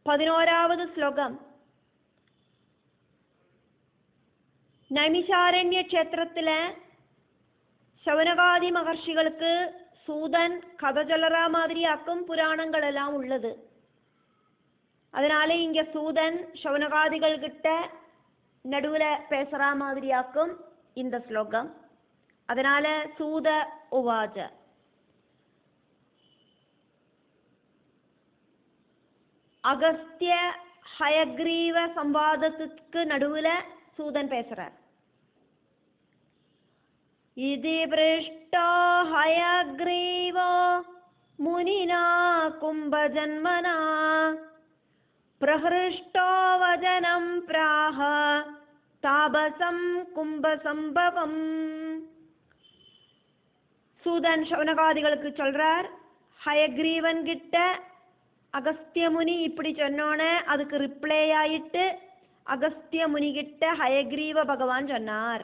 11வது ശ്ലോകം. നൈമിഷാരണ്യ ക്ഷേത്രത്തിലെ ശൗനകാദി மகர்ஷிகளுக்கு சூதன் கதை சொல்ற மாதிரியாக்கும் புராணங்களெல்லாம் உள்ளது. அதனால இங்க சூதன் சௌனகாதிகள் கிட்ட நடுவுல பேசுற மாதிரியாக்கும் இந்த ஸ்லோகம். அதனால சூத உவாச்ச. அகஸ்திய ஹயக்ரீவ சம்வாதத்துக்கு நடுவுல சூதன் பேசுறார். இதி பிருஷ்டோ ஹயக்ரீவோ முனினா கும்பஜன்மனா பிரஹ்ருஷ்டோ வஜனம் பிராஹ தாபசம் கும்பசம்பவம். சூதன் சௌனகாதிகளுக்கு சொல்றார், ஹயக்ரீவன் கிட்ட அகஸ்திய முனி இப்படி சொன்னோன்னே அதுக்கு ரிப்ளை ஆயிட்டு அகஸ்திய முனி கிட்ட ஹயக்ரீவ பகவான் சொன்னார்,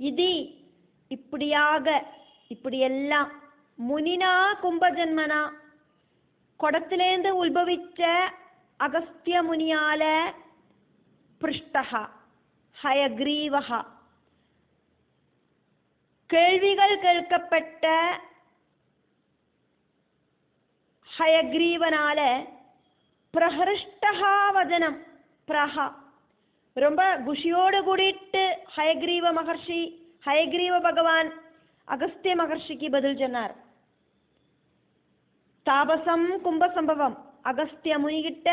இது இப்படியாக இப்படியெல்லாம் முனினா கும்பஜன்மனா குடத்திலேந்து உத்பவிச்ச அகஸ்திய முனியால பிருஷ்டஹா ஹயக்ரீவஹா கேள்விகள் கேட்கப்பட்ட ஹயக்ரீவனால பிரஹ்ருஷ்டஹா வஜனம் பிரஹா ரொம்ப குஷியோடு கூடிட்டு ஹயக்ரீவ பகவான் அகஸ்திய மகர்ஷிக்கு பதில் சொன்னார். தாபசம் கும்பசம்பவம் அகஸ்திய முனிகிட்ட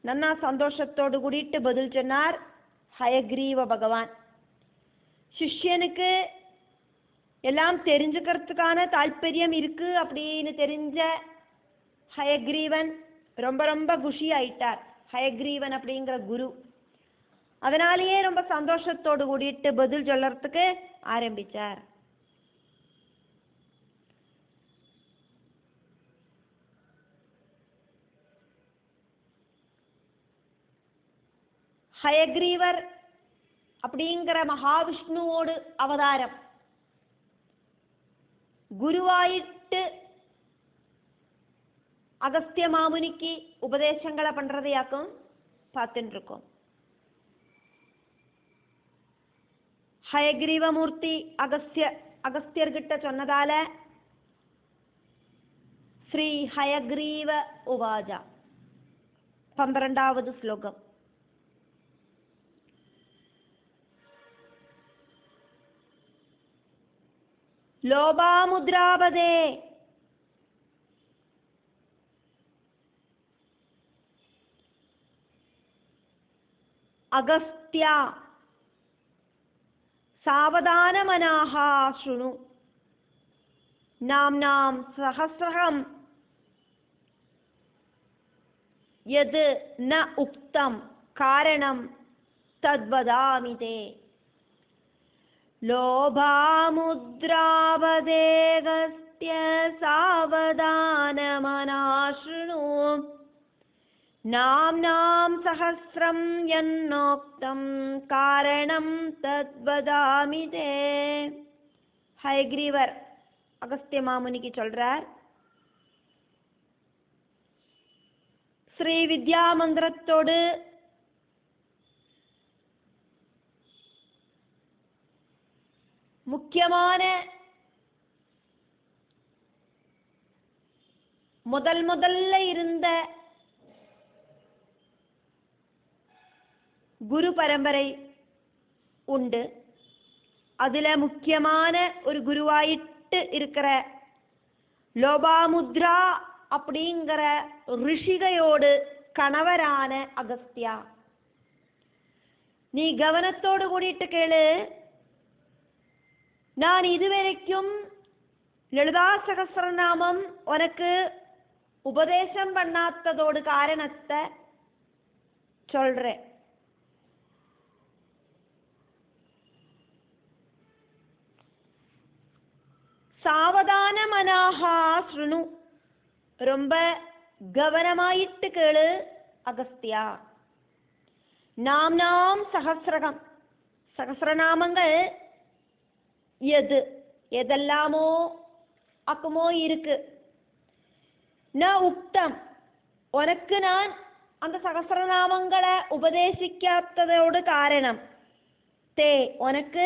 நன்னா சந்தோஷத்தோடு கூடிட்டு பதில் சொன்னார் ஹயக்ரீவ பகவான். சிஷ்யனுக்கு எல்லாம் தெரிஞ்சுக்கிறதுக்கான தாற்பயம் இருக்கு அப்படின்னு தெரிஞ்ச ஹயக்ரீவன் ரொம்ப ரொம்ப குஷி ஆயிட்டார். ஹயக்ரீவன் அப்படிங்கிற குரு அதனாலேயே ரொம்ப சந்தோஷத்தோடு கூடிட்டு பதில் சொல்லறதுக்கு ஆரம்பிச்சார். ஹயக்ரீவர் அப்படிங்கிற மகாவிஷ்ணுவோடு அவதாரம் குருவாயிட்டு அகஸ்திய மாமுனிக்கு உபதேசங்களை பண்றதையாக்கும் பார்த்துட்டு இருக்கோம். ஹயக்ரீவமூர்த்தி அகஸ்தியர்கிட்ட சொன்னதால ஸ்ரீ ஹயக்ரீவ உவாஜா. 12வது ஸ்லோகம். லோபாமுத்ராபதே அகஸ்த்யா சாவதானமனாஹ ஸ்ருணு நாம்னாம் சஹஸ்ரம் யத் ந உக்தம் காரணம் தத்வதாமி தே. லோபாமுத்ராபதேகஸ்த்ய சாவதானமனா ஸ்ருணு நாம்னாம் சஹஸ்ரம் யன்னோக்தம் காரணம் தத்வதாமி தே. ஹயக்ரீவர் அகஸ்திய மாமுனிக்கு சொல்றார், ஸ்ரீ வித்யா மந்திரத்தோடு முக்கியமான முதல்ல இருந்த குரு பரம்பரை உண்டு. அதுல முக்கியமான ஒரு குருவாயிட்டு இருக்கிற லோபாமுத்ரா அப்படிங்கிற ரிஷிகையோடு கணவரான அகஸ்தியா, நீ கவனத்தோடு கூடிட்டு கேளு. நான் இதுவரைக்கும் லலிதா சகஸ்ரநாமம் உனக்கு உபதேசம் பண்ணாததோடு காரணத்தை சொல்றேன். சாவதான மனாஹா ஸ்ருணு, ரொம்ப கவனமாயிட்டு கேளு அகஸ்தியா. நாம் சகஸ்ரகம், சகஸ்ரநாமங்கள் எதெல்லாமோ அக்குமோ இருக்கு. ந உக்தம், உனக்கு நான் அந்த சகஸ்ரநாமங்களை உபதேசிக்காததோடு காரணம் தே உனக்கு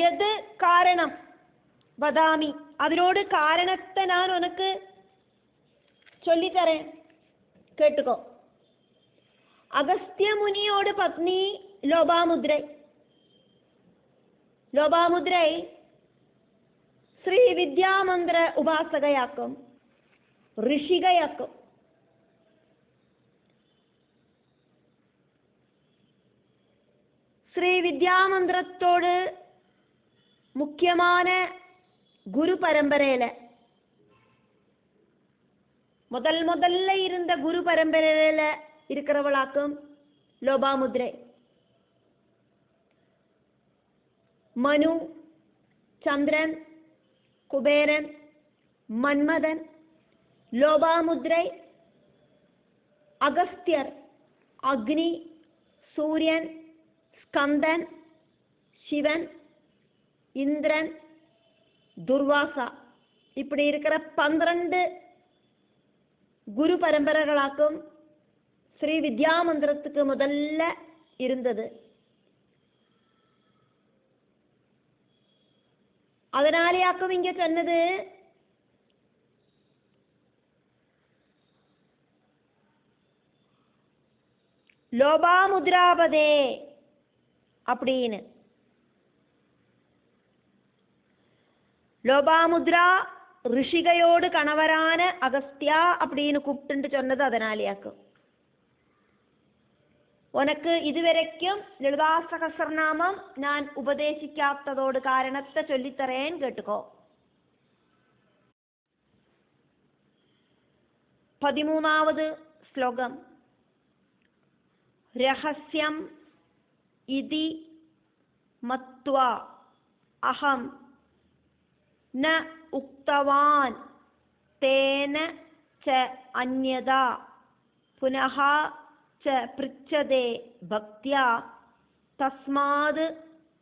எது காரணம் வதாமி அதனோடு காரணத்தை நான் உனக்கு சொல்லித்தரேன் கேட்டுக்கோ. அகஸ்திய முனியோடு பத்னி லோபாமுத்ரை. லோபாமுத்ரை ശ്രീ വിദ്യാമന്ത്ര ഉപാസകയാക്കും ഋഷികയാക്കും. ശ്രീ വിദ്യാമന്ത്രത്തോട് முக்கியமான குரு பரம்பரையில முதல்ல இருந்த குரு பரம்பரையில இருக்கிறவளாக்கும் லோபாமுத்ரை. மனு, சந்திரன், குபேரன், மன்மதன், லோபாமுத்ரை, அகஸ்தியர், அக்னி, சூரியன், ஸ்கந்தன், சிவன், இந்திரன், துர்வாசா இப்படி இருக்கிற 12 குரு பரம்பரைகளாக்கும் ஸ்ரீ வித்யாமந்திரத்துக்கு முதல்ல இருந்தது. அதனாலேயாக்கும் இங்க சொன்னது லோபாமுத்ராபதே அப்படின்னு. லோபாமுத்ரா ഋഷികയോട് கணவரான அகஸ்தியா அப்படின்னு கூப்பிட்டு சொன்னது அதனாலேயாக்கும். உனக்கு இதுவரைக்கும் லலிதா சகஸ்ரநாமம் நான் உபதேசிக்காததோடு காரணத்தை சொல்லித்தரேன் கேட்டுக்கோ. 13வது ശ്ലോകം. രഹസ്യം ഇതി മത്വാ അഹം ന ഉക്തവാൻ തേന ച അന്യഥാ പുനഃ ച പൃച്ഛതേ ഭക്ത്യാ തസ്മാത്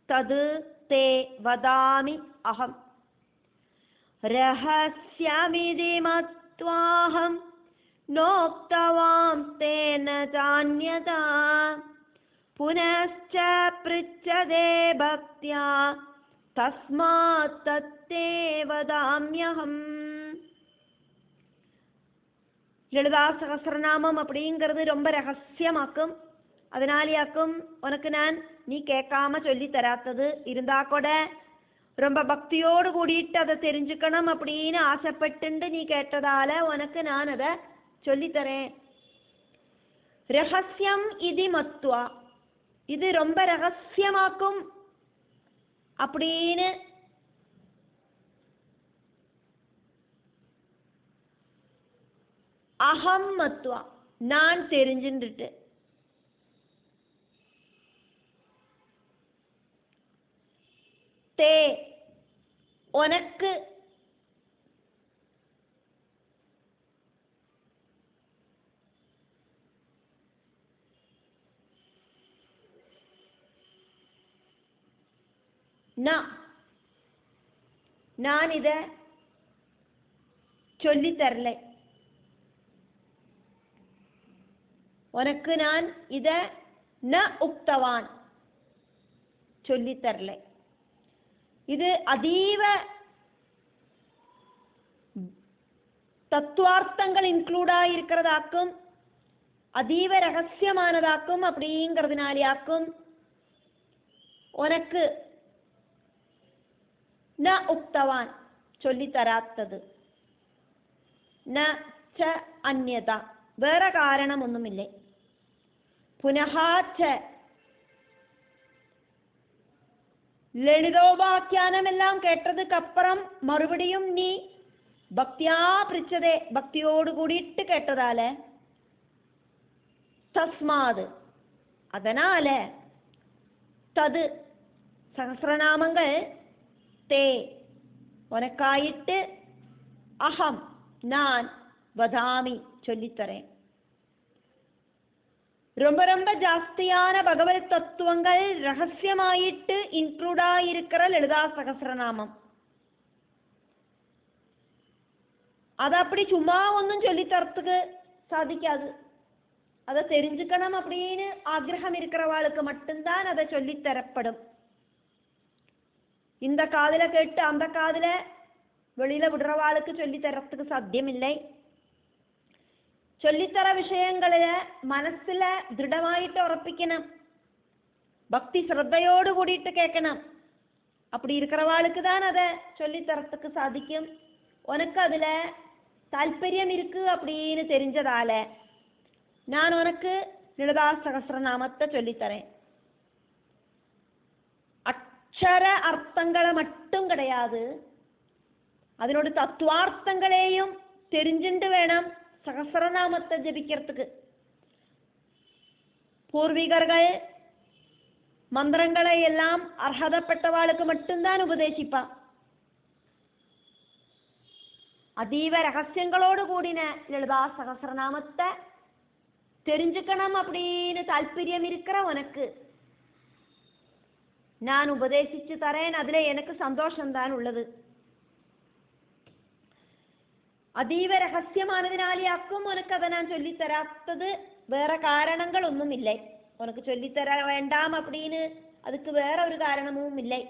തത് തേ വദാമി അഹം. രഹസ്യമിതി മത്വാഹം നോക്തവാൻ തേന ചാന്യഥാ പുനശ്ച പൃച്ഛതേ ഭക്ത്യാ தஸ்மாத் தத்தே வதாம்யஹம். லலிதா சகஸ்ரநாமம் அப்படிங்கிறது ரொம்ப ரகசியமாக்கும். அதனாலேயாக்கும் உனக்கு நான் நீ கேட்காம சொல்லி தராத்தது. இருந்தா கூட ரொம்ப பக்தியோடு கூடிட்டு அதை தெரிஞ்சுக்கணும் அப்படின்னு ஆசைப்பட்டு நீ கேட்டதால உனக்கு நான் அதை சொல்லித்தரேன். ரகசியம் இது மத்வா இது ரொம்ப ரகசியமாக்கும் அப்படின்னு அகம் மத்வா நான் தெரிஞ்சுட்டு தே உனக்கு நான் இத சொல்லித்தரலை. உனக்கு நான் இத ந உக்தவான் சொல்லித்தரலை. இது அதீவ தத்துவார்த்தங்கள் இன்க்ளூடா இருக்கிறதாக்கும் அதீவ ரகசியமானதாக்கும் அப்படிங்கிறதுனாலேயாக்கும் உனக்கு ந உக்தவான் சொல்லி தராத்தது. ந ச அந்யதா வேற காரணம் ஒண்ணுமில்லை. புனஹா ச லலிதோபாக்கியானம் எல்லாம் கேட்டதுக்கு அப்புறம் மறுபடியும் நீ பக்தியா பிரிச்சதே பக்தியோடு கூடிட்டு கேட்டதால தஸ்மாது அதனால தது சகஸ்ரநாமங்கள் தே உனக்காயிட்டு அகம் நான் வதாமி சொல்லித்தரேன். ரொம்ப ரொம்ப ஜாஸ்தியான பகவத் தத்துவங்கள் ரகசியமாயிட்டு இன்க்ளூடா இருக்கிற லலிதா சகஸ்ரநாமம். அது அப்படி சும்மா ஒன்றும் சொல்லித்தரத்துக்கு சாதிக்காது. அதை தெரிஞ்சுக்கணும் அப்படின்னு ஆக்ரகம் இருக்கிறவாளுக்கு மட்டும்தான் அதை சொல்லித்தரப்படும். இந்த காதுல கேட்டு அந்த காதுல வெளியில விடுறவாளுக்கு சொல்லித்தரத்துக்கு சாத்தியமில்லை. சொல்லித்தர விஷயங்களில മനസ്സിல ദൃഢമായിട്ട് ഉറപ്പിക്കണം. பக்தி ശ്രദ്ധയോடு கூடிட்டு கேட்கணும். அப்படி இருக்கிறவாளுக்கு தான் அதை சொல்லித்தரத்துக்கு சாதிக்கும். உனக்கு அதுல தால்பര്യം இருக்கு அப்படின்னு தெரிஞ்சதால நான் உனக்கு லலிதா சகஸ்ரநாமத்தை சொல்லித்தரேன். அக்ஷர அர்த்தங்களை மட்டும் கிடையாது, அதனோட தத்துவார்த்தங்களையும் தெரிஞ்சுட்டு வேணும் சகஸ்ரநாமத்தை ஜபிக்கிறதுக்கு. பூர்வீகர்கள் மந்திரங்களை எல்லாம் அர்ஹதப்பட்டவாளுக்கு மட்டும்தான் உபதேசிப்பா. அதீவ ரகசியங்களோடு கூடின லலிதா சகஸ்ரநாமத்தை தெரிஞ்சுக்கணும் அப்படின்னு தால்பര്യം இருக்கிற உனக்கு நான் உபதேசிச்சு தரேன். அதுல எனக்கு சந்தோஷம்தான் உள்ளது. അതീവ രഹസ്യമാണതിനാലിയാക്കും ഉനക്ക് அதை நான் சொல்லித்தராத்தது வேற காரணங்கள் ஒன்றும் இல்லை. உனக்கு சொல்லித்தர வேண்டாம் அப்படின்னு அதுக்கு வேற ஒரு காரணமும் இல்லை.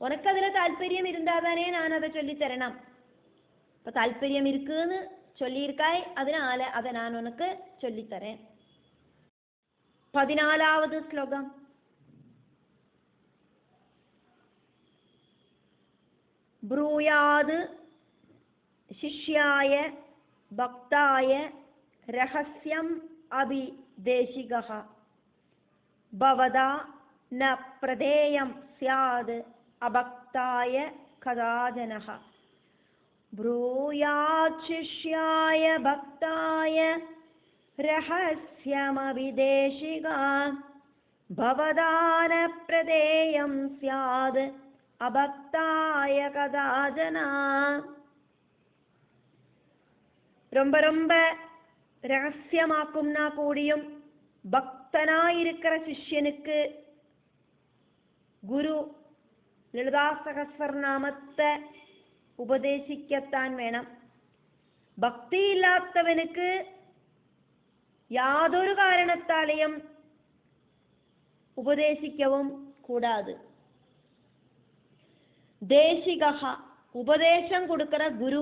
உனக்கு அதுல தால்பര്യം இருந்தாதானே நான் அதை சொல்லித்தരണം. இப்போ தால்பര്യം இருக்குன்னு சொல்லியிருக்காய், அதனால அதை நான் உனக்கு சொல்லித்தரேன். 14வது ஸ்லோகம். ബ്രൂയാത് ശിഷ്യായ ഭക്തായ രഹസ്യം അഭിദേശികഃ ഭവതാ ന പ്രദേയം സ്യാദ് അഭക്തായ കഥാജനഃ. ബ്രൂയാത് ശിഷ്യായ ഭക്തായ രഹസ്യമഭിദേശികഃ ഭവതാ ന പ്രദേയം സ്യാദ് அபக்தாய கதாஜனா. ரொம்ப ரொம்ப ரகசியமாக்கும்னா கூடியும் பக்தனாயிருக்கிற சிஷ்யனுக்கு குரு லலிதா சகஸ்ரநாமத்தை உபதேசிக்கத்தான் வேணும். பக்தி இல்லாதவனுக்கு யாதொரு காரணத்தாலேயும் உபதேசிக்கவும் கூடாது. தேசிகா உபதேசம் கொடுக்கிற குரு,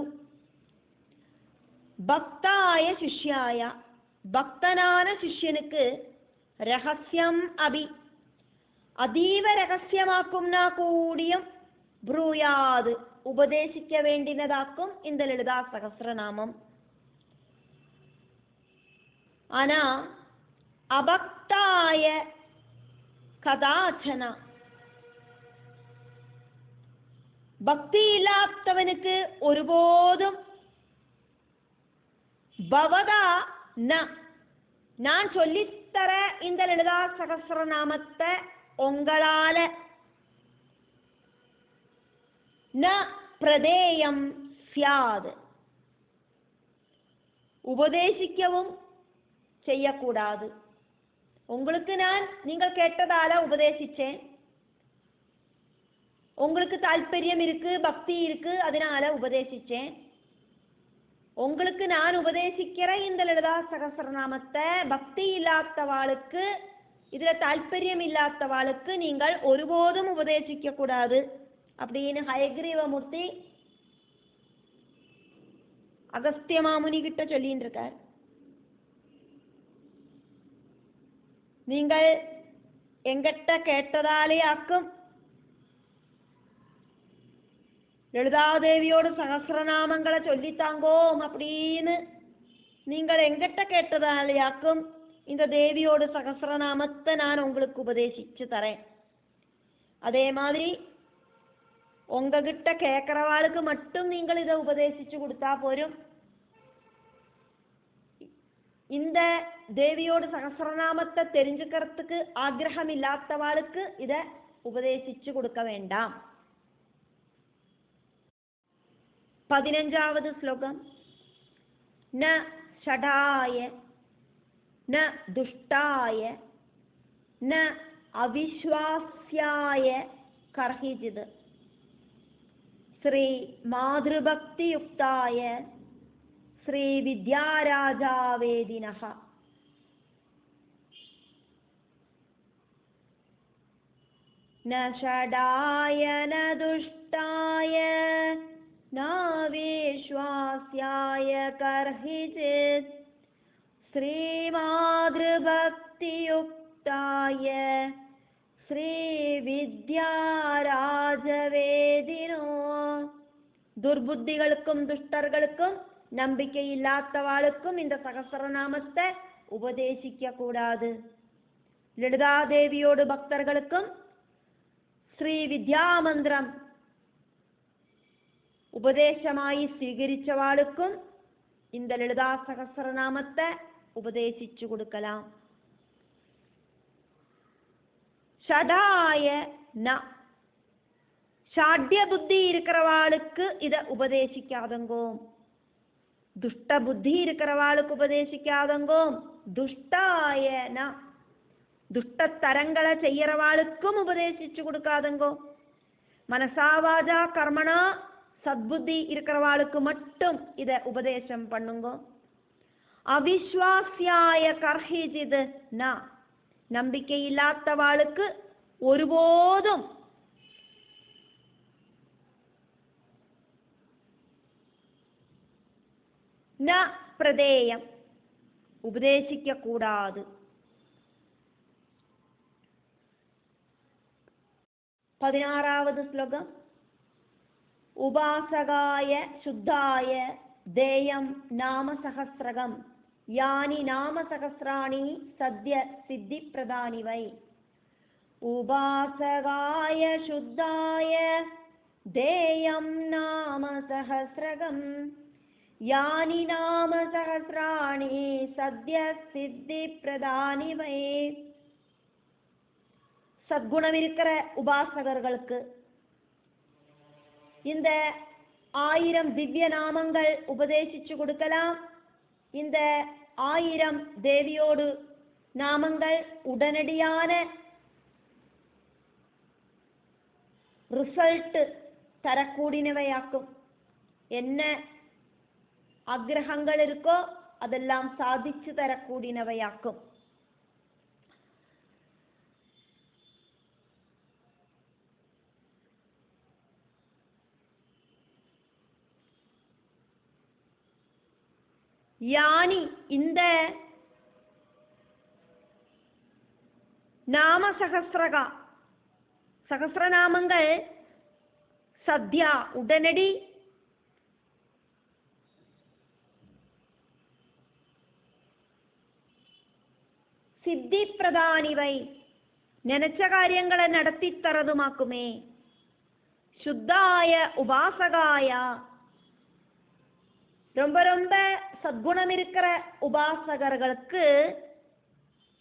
பக்தாய சிஷ்யாய பக்தனான சிஷ்யனுக்கு ரகசியம் அபி அதீவ ரகசியமாக்கும்னா கூடியும் ப்ரூயாது உபதேசிக்க வேண்டினதாக்கும் இந்த லலிதா சகஸ்ரநாமம். ஆனா அபக்தாய கதாச்சனா பக்தி இல்லாதவனுக்கு ஒருபோதும் பவதா ந நான் சொல்லித்தர இந்த லலிதா சகஸ்ரநாமத்தை உங்களால ந பிரதேயம் ஸ்யாத் உபதேசிக்கவும் செய்யக்கூடாது. உங்களுக்கு நான் நீங்கள் கேட்டதால உபதேசிச்சேன். உங்களுக்கு தால்பര്യം இருக்கு, பக்தி இருக்கு, அதனால உபதேசிச்சேன். உங்களுக்கு நான் உபதேசிக்கிற இந்த லலிதா சகஸ்ரநாமத்தை பக்தி இல்லாதவாளுக்கு, இதுல தால்பര്യം இல்லாதவாளுக்கு நீங்கள் ஒருபோதும் உபதேசிக்க கூடாது அப்படின்னு ஹயக்ரீவமூர்த்தி அகஸ்திய மாமுனி கிட்ட சொல்லின்னு இருக்கார். நீங்கள் எங்கிட்ட கேட்டதாலே ஆக்கும் ലളിതാദേവിയോട് സഹസ്രനാമങ്ങളെ ചൊല്ലിത്താങ്കോം அப்படின்னு நீங்கள் எங்கிட்ட கேட்டதாலேயாக்கும் இந்த தேவியோட சகஸ்ரநாமத்தை நான் உங்களுக்கு உபதேசிச்சு தரேன். அதே மாதிரி உங்ககிட்ட கேட்கிறவாளுக்கு மட்டும் நீங்கள் இதை உபதேசிச்சு கொடுத்தா போரும். இந்த தேவியோட சகஸ்ரநாமத்தை தெரிஞ்சுக்கிறதுக்கு ஆக்ரகம் இல்லாதவாளுக்கு இதை உபதேசிச்சு கொடுக்க வேண்டாம். 15வது ஸ்லோகம். ந ஷடாய ന ദുഷ്ടായ ന അവിശ്വാസ്യായ കർഹിജിത് ശ്രീ മാതൃഭക്തിയുക്തായ ശ്രീ വിദ്യാരാജാവേദിനഃ. ന ഷഡായ ന ദുഷ്ടായ നാവിശ്വാസ്യായ കർഹിജിത് ശ്രീമാതൃഭക്തിയുക്തായ ശ്രീവിദ്യാരാജവേദിനോ. ദുർബുദ്ധികൾക്കും ദുഷ്ടർകൾക്കും നம்பிக்கைയില്ലാത്തവാൾക്കും இந்த சகஸ்ரநாமத்தை உபதேசிக்க கூடாது. ലളിതാദേവിയോട് ഭക്തർകൾക്കും ശ്രീ വിദ്യാമന്ത്രം ഉപദേശമായി സ്വീകരിച്ചവാൾക്കും இந்த ലളിതാ സഹസ്രനാമത്തെ ഉപദേശിച്ചു കൊടുக்கலாம். ஷடாய ந ஷாட்ய புத்தி இருக்கிறவாளுக்கு இதை உபதேசிக்காதங்கோ. துஷ்ட புத்தி இருக்கிறவாளுக்கு உபதேசிக்காதங்கோ. துஷ்டாய ந துஷ்டத்தரங்களை செய்யறவாளுக்கும் உபதேசிச்சு கொடுக்காதங்கோ. மனசாவாஜா கர்மனா சத்புத்தி இருக்கிறவாளுக்கு மட்டும் இதை உபதேசம் பண்ணுங்கோ. அவிஸ்வாசியாய கர்ஹிஜித் ந நம்பிக்கையில்லாதவாளுக்கு ஒருபோதும் ந பிரதேயம் உபதேசிக்க கூடாது. 16வது ശ്ലോകം. ഉപാസകായ ശുദ്ധായ ദേയം നാമസഹസ്രകം യാനി നാമസഹസ്രാണി സദ്യ സിദ്ധിപ്രദാനി വൈ. ഉപാസകായ ശുദ്ധായ ദേയം നാമസഹസ്രകം യാനി നാമസഹസ്രാണി സദ്യ സിദ്ധിപ്രദാനി വൈ. சத்குணம் இருக்கிற உபாசகர்களுக்கு இந்த 1000 திவ்ய நாமங்கள் உபதேசிச்சு கொடுக்கலாம். இந்த 1000 தேவியோடு நாமங்கள் உடனடியான ரிசல்ட் தரக்கூடியவையாக்கும். என்ன ஆக்ரகங்கள் இருக்கோ அதெல்லாம் சாதிச்சு தரக்கூடியவையாக்கும். யானி இந்த நாம சகஸ்ரநாமங்கள் சத்யா உடனடி சித்தி பிரதானிவை நினைச்ச காரியங்களை நடத்தி தரதுமாக்குமே. சுத்தாய உபாசகாய ரொம்ப ரொம்ப சத்குணம் இருக்கிற உபாசகர்களுக்கு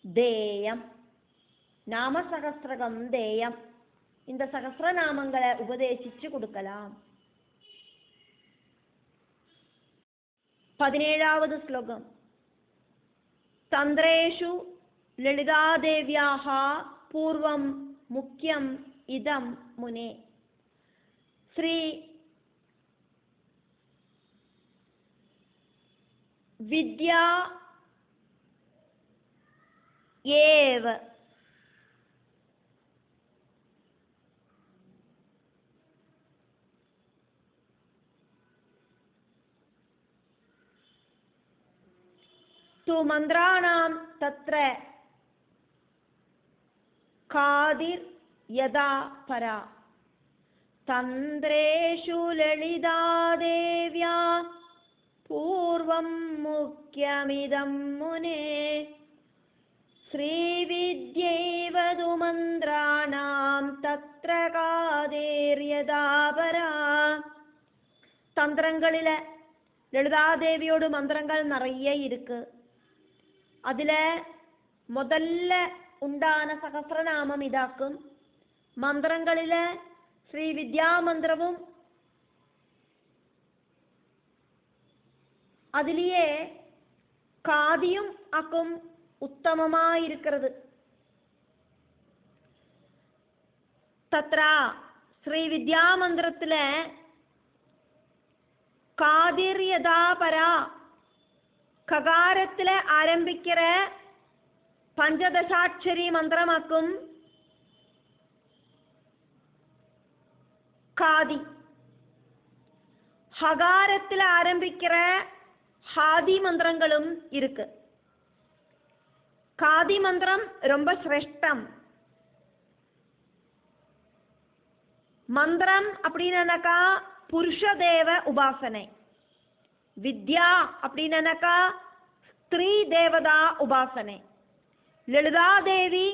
தேயம் நாமசகஸ்ரகம் தேயம் இந்த சகஸ்ரநாமங்களை உபதேசிச்சு கொடுக்கலாம். 17வது ശ്ലോകം. தந்திரேஷு லலிதாதேவ்யாः பூர்வம் முக்கியம் இதம் முனே. ஸ்ரீ வித்யா ஏவ து மந்திராணாம் தத்ர காதிர் யதா பரா தந்திரேஷு லலிதா தேவ்யா பூர்வம் முக்கியமிதம் முனே. ஸ்ரீவித்யைவ து மந்திராணாம் தத்ர காதிர் யதா பரா. தந்திரங்களில லலிதாதேவியோட மந்திரங்கள் நிறைய இருக்கு. அதுல முதல்ல உண்டான சகஸ்ரநாமம் இதாக்கும். மந்திரங்களில ஸ்ரீ வித்யா மந்திரமும் അതിലെயே காதியும் ஆக்கும் உத்தமமாயிருக்கிறது. தத்ரா ஸ்ரீ வித்யா மந்திரத்துல காதிர் யதா பரா ககாரத்துல ஆரம்பிக்கிற பஞ்சதசாட்சரி மந்திரமாக்கும் காதி, ஹகாரத்தில் ஆரம்பிக்கிற ஹாதி மந்திரங்களும் இருக்கு. காதி மந்திரம் ரொம்ப சிரேஷ்டம். மந்திரம் அப்படின்னாக்கா புருஷதேவ உபாசனை, வித்யா அப்படின்னாக்கா ஸ்திரீ தேவதா உபாசனை. லலிதாதேவி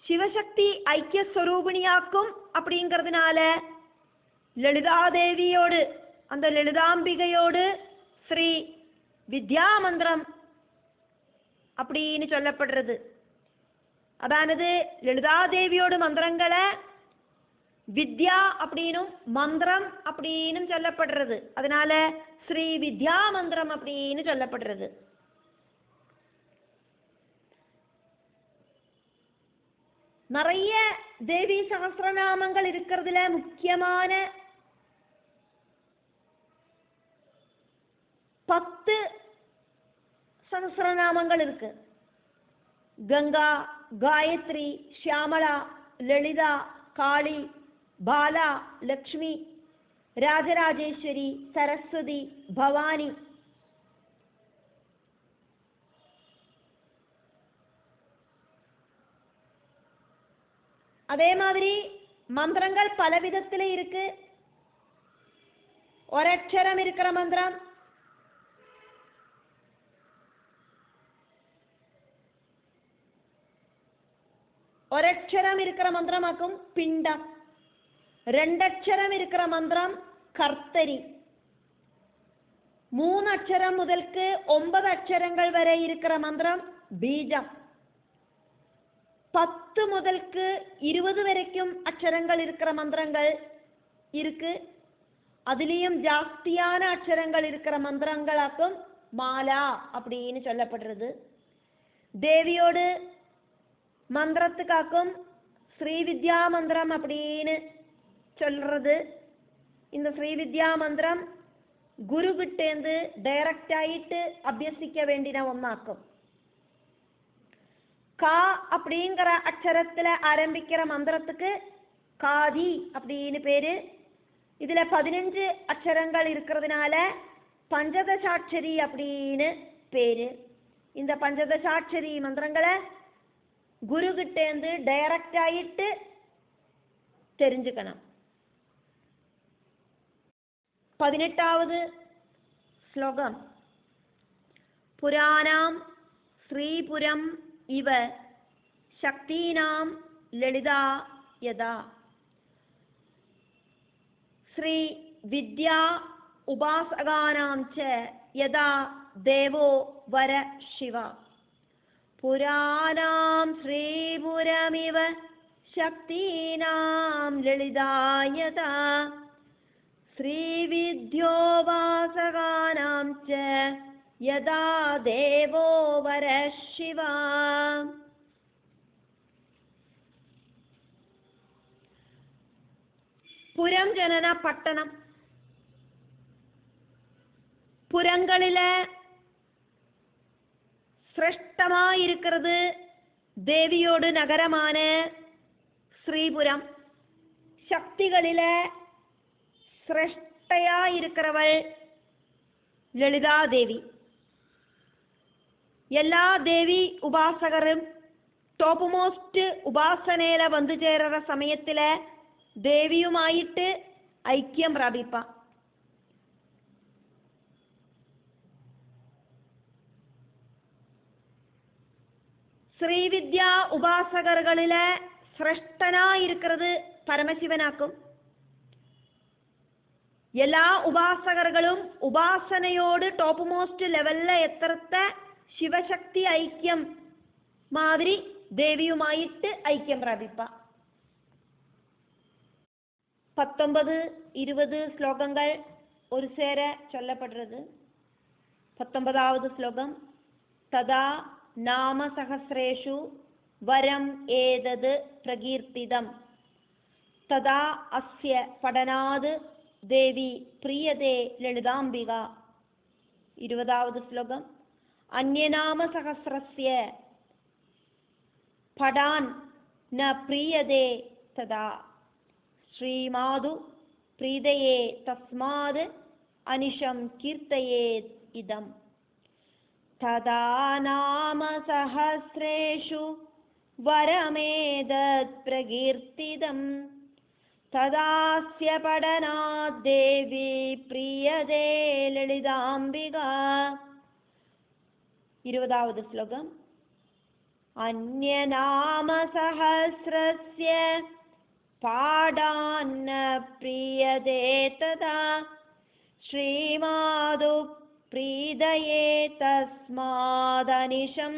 சிவசக்தி ஐக்கிய ஸ்வரூபிணியாக்கும் அப்படிங்கிறதுனால லலிதாதேவியோடு, அந்த லலிதாம்பிகையோடு ஸ்ரீ வித்யா மந்திரம் அப்படின்னு சொல்லப்படுறது. அதானது லலிதாதேவியோடு மந்திரங்களை வித்யா அப்படின்னும் மந்திரம் அப்படின்னு சொல்லப்படுறது. அதனால ஸ்ரீ வித்யா மந்திரம் அப்படின்னு சொல்லப்படுறது. நிறைய தேவி சகஸ்ரநாமங்கள் இருக்கிறதுல முக்கியமான 10 சகஸ்ரநாமங்கள் இருக்கு. கங்கா, காயத்ரி, ஷியாமளா, லலிதா, காளி, பாலா, லக்ஷ்மி, ராஜராஜேஸ்வரி, சரஸ்வதி, பவானி. அதே மாதிரி மந்திரங்கள் பல விதத்துல இருக்கு. ஒரட்சரம் இருக்கிற மந்திரம், ஒரட்சரம் இருக்கிற மந்திரமாக்கும் பிண்டம். 2 அட்சரம் இருக்கிற மந்திரம் கர்த்தரி. 3 அட்சரம் முதல்க்கு 9 அட்சரங்கள் வரை இருக்கிற மந்திரம் பீஜம். 10 முதல்க்கு 20 வரைக்கும் அட்சரங்கள் இருக்கிற மந்திரங்கள் இருக்கு. அதுலேயும் ஜாஸ்தியான அட்சரங்கள் இருக்கிற மந்திரங்களாக்கும் மாலா அப்படின்னு சொல்லப்படுறது. தேவியோடு மந்திரத்துக்காக்கும் ஸ்ரீ வித்யா மந்திரம் அப்படின்னு சொல்றது. இந்த ஸ்ரீ வித்யா மந்திரம் குரு கிட்டேந்து டைரக்ட் ஆயிட்டு அபியசிக்க வேண்டின ஒன்னாக்கும். கா அப்படிங்கிற அக்ஷரத்துல ஆரம்பிக்கிற மந்திரத்துக்கு காதி அப்படின்னு பேரு. இதுல 15 அக்ஷரங்கள் இருக்கிறதுனால பஞ்சதசாட்சரி அப்படின்னு பேரு. இந்த பஞ்சதசாட்சரி மந்திரங்களை குரு கிட்டேந்து டைரக்ட் ஆயிட்டு தெரிஞ்சுக்கணும். 18வது ஸ்லோகம். புராணாம் ஸ்ரீபுரம் இவ சக்தீனாம் லலிதா யதா. ஸ்ரீ வித்யா உபாசகானாம் ச யதா தேவோ வர சிவா. புராணாம் ஸ்ரீபுரமிவ சக்தீனாம் லலிதா யதா. ஸ்ரீ வித்யோபாசகானாம் ச யதா தேவோ வர சிவா. புரம் ஜனன பட்டணம். புறங்களில சிரேஷ்டமாயிருக்கிறது தேவியோடு நகரமான ஸ்ரீபுரம். சக்திகளில சிரேஷ்டையாயிருக்கிறவள் லலிதா தேவி. எல்லா தேவி உபாசகரும் டாப் மோஸ்ட் உபாசனையில வந்து ചേരുற സമയത്തില ദേവിയുമായിട്ട് ഐക്യം പ്രാപിപ്പാം. ശ്രീവിദ്യ ഉപാസകർകളിലെ ശ്രേഷ്ഠനായിരിക്കുന്നത് പരമശിവനാക്കും. എല്ലാ ഉപാസകർകളും ഉപാസനയോട് ടോപ്പ് മോസ്റ്റ് ലെവലിലെ എത്രത്തെ ശിവശക്തി ഐക്യം മാതിരി ദേവിയുമായിട്ട് ഐക്യം പ്രാപിപ്പാം. 19-20 ശ്ലോകങ്ങൾ ഒരു സേര ചൊല്ലപ്പെടുന്നത്. 19வது ശ്ലോകം. തദാ നാമസഹസ്രേഷു വരം ഏതത് പ്രകീർത്തിതം തഥാ അസ്യ പഠനാത് ദേവി പ്രിയതേ ലളിതാംബിക. 20ാவது ശ്ലോകം. അന്യനാമസഹസ്രസ്യ പഠാൻ ന പ്രീയതേ തഥാ ശ്രീമാതു പ്രീതയേ തസ്മാത് അനിശം കീർത്തയേത് ഇദം. തഥാ നാമസഹസ്രേഷു വരമേതത് പ്രകീർത്തിതം തദാസ്യ പഠനാത് ദേവി പ്രിയതേ ലളിതാംബിക. 20ാவது ശ്ലോകം. അന്യനാമസഹസ്രസ്യ പാഠാന്ന പ്രീയതേ തഥാ ശ്രീമാതു പ്രീതയേ തസ്മാദനിശം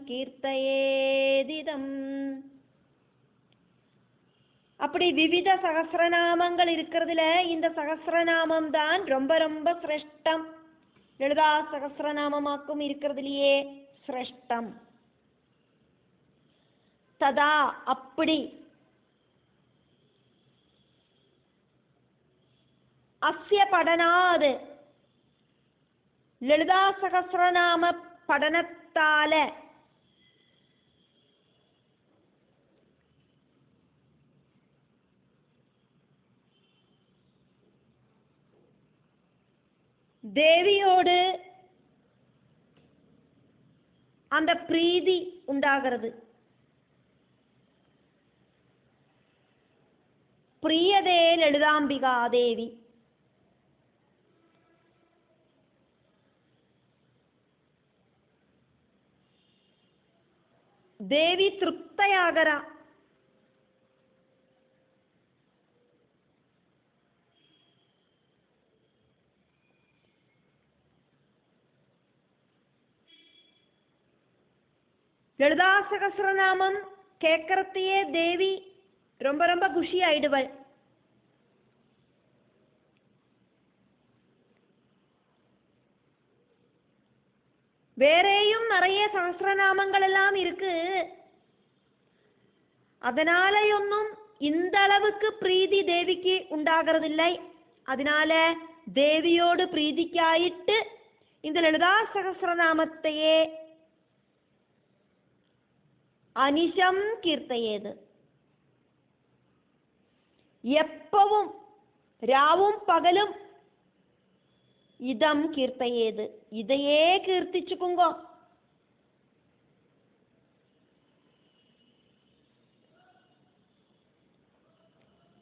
കീർത്തയേദിദം. அப்படி விவித சகஸ்ரநாமங்கள் இருக்கிறதுல இந்த சகஸ்ரநாமம் தான் ரொம்ப ரொம்ப சிரேஷ்டம். லலிதா சகஸ்ரநாமமாக்கும் இருக்கிறதுலயே சிரேஷ்டம். ததா அப்படி அஸ்ய படனாது லலிதா சகஸ்ரநாம படனத்தால தேவியோடு அந்த பிரீதி உண்டாகிறது. பிரியதே லலிதாம்பிகா தேவி. தேவி திருப்தையாகரா. லலிதா சகஸ்ரநாமம் கேட்கறதையே தேவி ரொம்ப ரொம்ப குஷி ஆயிடுவள். வேறையும் நிறைய சகஸ்ரநாமங்கள் எல்லாம் இருக்கு. அதனாலയൊന്നും இந்த அளவுக்கு பிரீதி தேவிக்கு உண்டாகிறதில்லை. அதனால தேவியோடு பிரீதிக்காயிட்டு இந்த லலிதா சகஸ்ரநாமத்தையே அனிஷம் கீர்த்தையேது. எப்பவும் രാവും പകലും இதம் கீர்த்தையேது. இதையே கீர்த்திச்சுக்குங்கோ.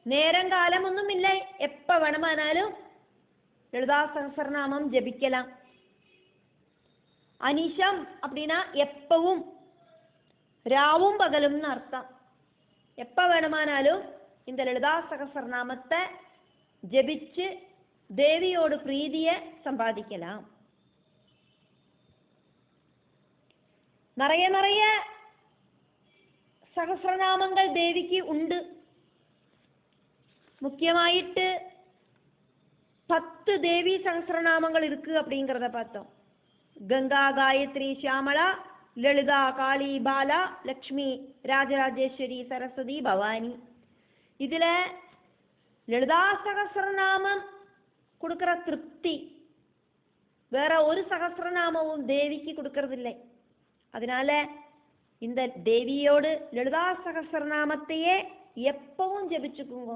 நேரங்காலமൊന്നുമില്ല. எப்ப வேணுமானாலும் லலிதா சகஸ்ரநாமம் ஜபிக்கலாம். அனிஷம் அப்படின்னா எப்பவும், രാവും പകലും അർത്ഥം. எப்ப வேணுமானாலும் இந்த லலிதா சகஸ்ரநாமத்தை ஜபிச்சு தேவியோடு பிரீதியை சம்பாதிக்கலாம். நிறைய நிறைய சகஸ்ரநாமங்கள் தேவிக்கு உண்டு. முக்கியமாயிட்டு 10 தேவி சகஸ்ரநாமங்கள் இருக்கு அப்படிங்கிறத பார்த்தோம். கங்கா, காயத்ரி, ஷியாமளா, லலிதா, காளி, பாலா, லக்ஷ்மி, ராஜராஜேஸ்வரி, சரஸ்வதி, பவானி. இதுல லலிதா சகஸ்ரநாமம் கொடுக்கிற திருப்தி வேற ஒரு சகஸ்ரநாமமும் தேவிக்கு கொடுக்கறதில்லை. அதனால இந்த தேவியோடு லலிதா சகஸ்ரநாமத்தையே எப்பவும் ஜபிச்சுக்குங்க.